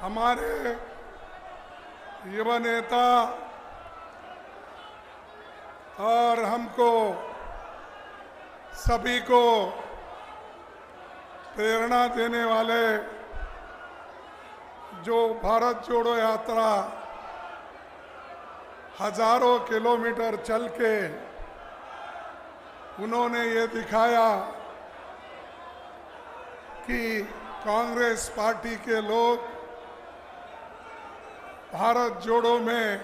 हमारे युवा नेता और हमको सभी को प्रेरणा देने वाले जो भारत जोड़ो यात्रा हजारों किलोमीटर चल के उन्होंने ये दिखाया कि कांग्रेस पार्टी के लोग भारत जोड़ो में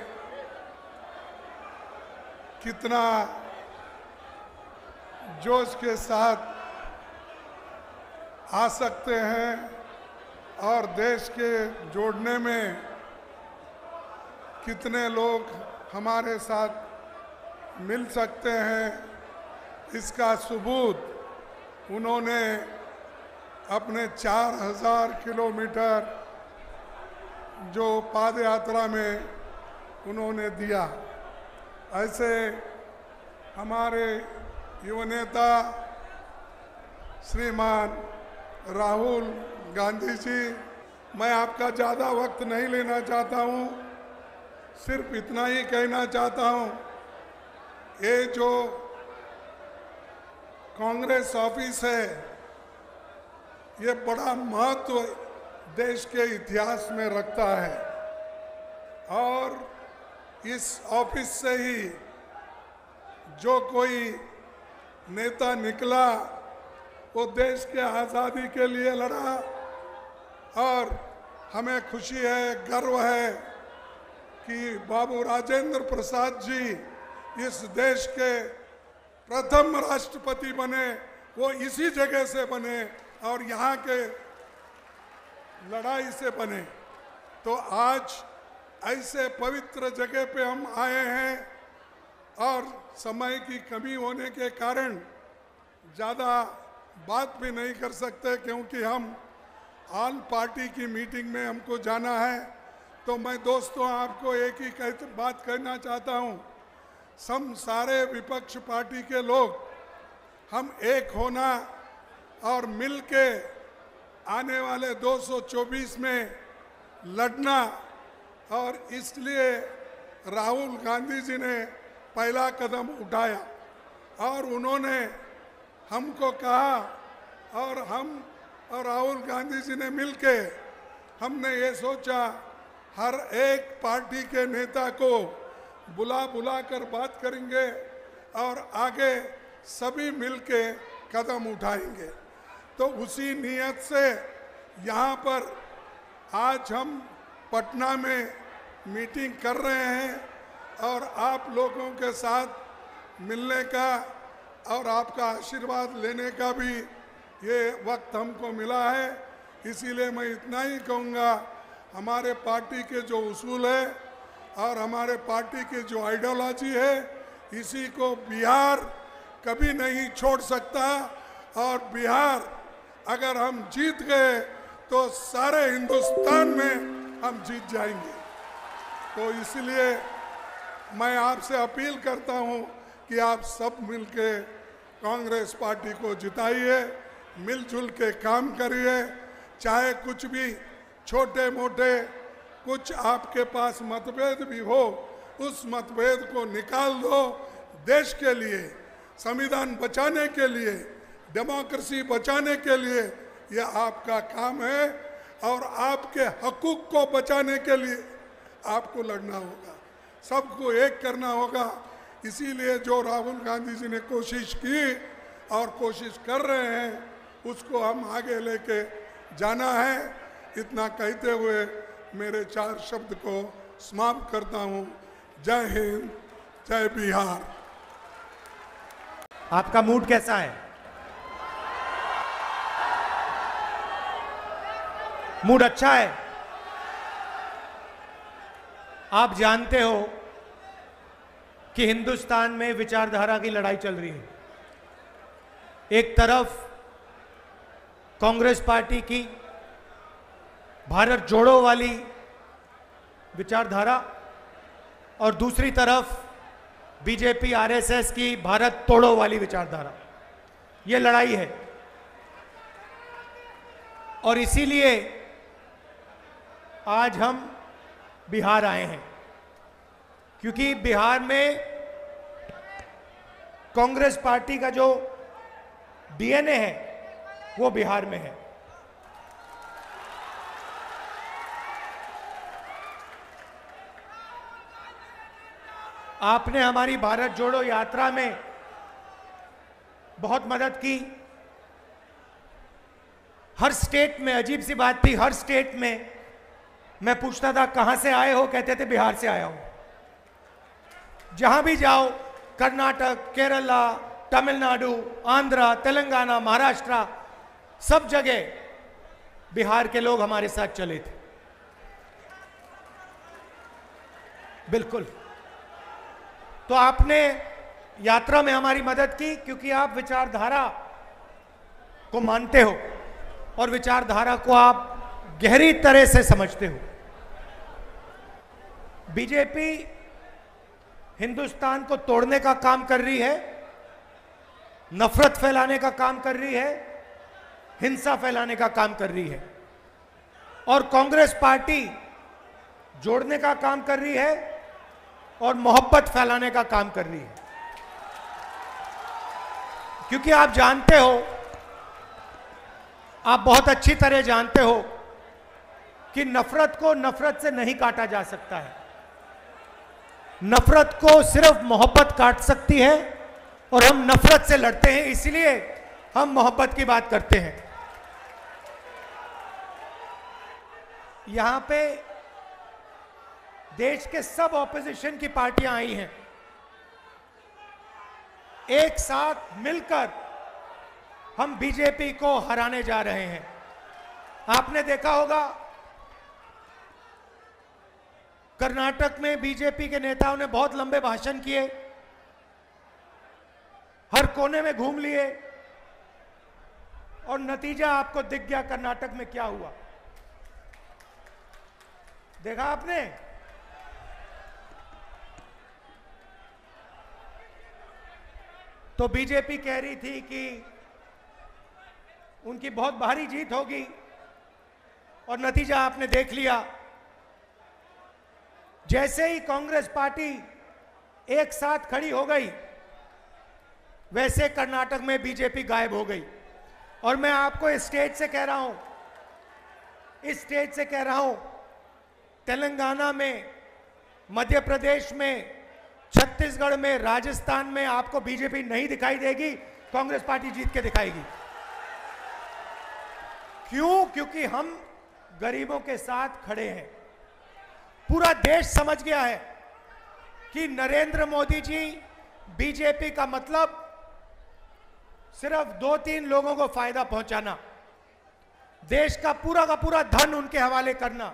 कितना जोश के साथ आ सकते हैं और देश के जोड़ने में कितने लोग हमारे साथ मिल सकते हैं, इसका सबूत उन्होंने अपने 4000 किलोमीटर जो पाद यात्रा में उन्होंने दिया। ऐसे हमारे युवा नेता श्रीमान राहुल गांधी जी, मैं आपका ज़्यादा वक्त नहीं लेना चाहता हूँ, सिर्फ इतना ही कहना चाहता हूँ, ये जो कांग्रेस ऑफिस है ये बड़ा महत्व देश के इतिहास में रखता है और इस ऑफिस से ही जो कोई नेता निकला वो देश के आज़ादी के लिए लड़ा और हमें खुशी है, गर्व है कि बाबू राजेंद्र प्रसाद जी इस देश के प्रथम राष्ट्रपति बने, वो इसी जगह से बने और यहाँ के लड़ाई से बने। तो आज ऐसे पवित्र जगह पे हम आए हैं और समय की कमी होने के कारण ज़्यादा बात भी नहीं कर सकते क्योंकि हम ऑल पार्टी की मीटिंग में हमको जाना है। तो मैं दोस्तों आपको एक ही बात कहना चाहता हूँ, हम सारे विपक्ष पार्टी के लोग हम एक होना और मिल के आने वाले 224 में लड़ना, और इसलिए राहुल गांधी जी ने पहला कदम उठाया और उन्होंने हमको कहा और हम और राहुल गांधी जी ने मिलके हमने ये सोचा हर एक पार्टी के नेता को बुला कर बात करेंगे और आगे सभी मिलके कदम उठाएंगे। तो उसी नियत से यहाँ पर आज हम पटना में मीटिंग कर रहे हैं और आप लोगों के साथ मिलने का और आपका आशीर्वाद लेने का भी ये वक्त हमको मिला है। इसीलिए मैं इतना ही कहूँगा, हमारे पार्टी के जो उसूल है और हमारे पार्टी की जो आइडियोलॉजी है, इसी को बिहार कभी नहीं छोड़ सकता और बिहार अगर हम जीत गए तो सारे हिंदुस्तान में हम जीत जाएंगे। तो इसलिए मैं आपसे अपील करता हूं कि आप सब मिलके कांग्रेस पार्टी को जिताइए, मिलजुल के काम करिए, चाहे कुछ भी छोटे मोटे कुछ आपके पास मतभेद भी हो, उस मतभेद को निकाल दो। देश के लिए, संविधान बचाने के लिए, डेमोक्रेसी बचाने के लिए यह आपका काम है और आपके हकूक को बचाने के लिए आपको लड़ना होगा, सबको एक करना होगा। इसीलिए जो राहुल गांधी जी ने कोशिश की और कोशिश कर रहे हैं, उसको हम आगे लेके जाना है। इतना कहते हुए मेरे 4 शब्द को समाप्त करता हूँ। जय हिंद, जय बिहार। आपका मूड कैसा है? मूड अच्छा है? आप जानते हो कि हिंदुस्तान में विचारधारा की लड़ाई चल रही है। एक तरफ कांग्रेस पार्टी की भारत जोड़ो वाली विचारधारा और दूसरी तरफ बीजेपी आरएसएस की भारत तोड़ो वाली विचारधारा, ये लड़ाई है। और इसीलिए आज हम बिहार आए हैं, क्योंकि बिहार में कांग्रेस पार्टी का जो डीएनए है वो बिहार में है। आपने हमारी भारत जोड़ो यात्रा में बहुत मदद की। हर स्टेट में, अजीब सी बात थी, हर स्टेट में मैं पूछता था कहां से आए हो, कहते थे बिहार से आया हूं। जहां भी जाओ, कर्नाटक, केरला, तमिलनाडु, आंध्रा, तेलंगाना, महाराष्ट्र, सब जगह बिहार के लोग हमारे साथ चले थे। बिल्कुल। तो आपने यात्रा में हमारी मदद की क्योंकि आप विचारधारा को मानते हो और विचारधारा को आप गहरी तरह से समझते हो। बीजेपी हिंदुस्तान को तोड़ने का काम कर रही है, नफरत फैलाने का काम कर रही है, हिंसा फैलाने का काम कर रही है, और कांग्रेस पार्टी जोड़ने का काम कर रही है और मोहब्बत फैलाने का काम कर रही है। क्योंकि आप जानते हो, आप बहुत अच्छी तरह जानते हो कि नफरत को नफरत से नहीं काटा जा सकता है। नफरत को सिर्फ मोहब्बत काट सकती है, और हम नफरत से लड़ते हैं, इसलिए हम मोहब्बत की बात करते हैं। यहां पे देश के सब ऑपोजिशन की पार्टियां आई हैं, एक साथ मिलकर हम बीजेपी को हराने जा रहे हैं। आपने देखा होगा कर्नाटक में बीजेपी के नेताओं ने बहुत लंबे भाषण किए, हर कोने में घूम लिए, और नतीजा आपको दिख गया कर्नाटक में क्या हुआ। देखा आपने? तो बीजेपी कह रही थी कि उनकी बहुत भारी जीत होगी, और नतीजा आपने देख लिया। जैसे ही कांग्रेस पार्टी एक साथ खड़ी हो गई, वैसे कर्नाटक में बीजेपी गायब हो गई। और मैं आपको इस स्टेज से कह रहा हूं, इस स्टेज से कह रहा हूं, तेलंगाना में, मध्य प्रदेश में, छत्तीसगढ़ में, राजस्थान में आपको बीजेपी नहीं दिखाई देगी, कांग्रेस पार्टी जीत के दिखाएगी। क्यों? क्योंकि हम गरीबों के साथ खड़े हैं। पूरा देश समझ गया है कि नरेंद्र मोदी जी, बीजेपी का मतलब सिर्फ 2-3 लोगों को फायदा पहुंचाना, देश का पूरा धन उनके हवाले करना।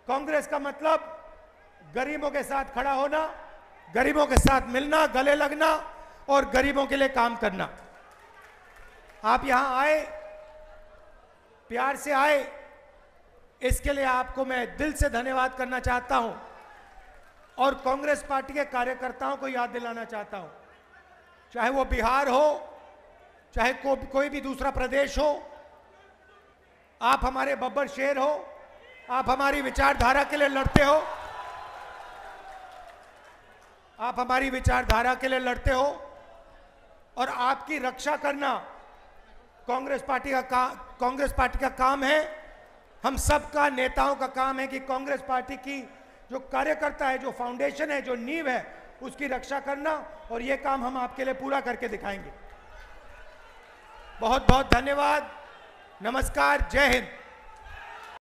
कांग्रेस का मतलब गरीबों के साथ खड़ा होना, गरीबों के साथ मिलना, गले लगना और गरीबों के लिए काम करना। आप यहां आए, प्यार से आए, इसके लिए आपको मैं दिल से धन्यवाद करना चाहता हूं, और कांग्रेस पार्टी के कार्यकर्ताओं को याद दिलाना चाहता हूं, चाहे वो बिहार हो, चाहे कोई भी दूसरा प्रदेश हो, आप हमारे बब्बर शेर हो, आप हमारी विचारधारा के लिए लड़ते हो, आप हमारी विचारधारा के लिए लड़ते हो, और आपकी रक्षा करना कांग्रेस पार्टी का काम है। हम सबका, नेताओं का काम है कि कांग्रेस पार्टी की जो कार्यकर्ता है, जो फाउंडेशन है, जो नींव है, उसकी रक्षा करना, और ये काम हम आपके लिए पूरा करके दिखाएंगे। बहुत बहुत धन्यवाद। नमस्कार। जय हिंद।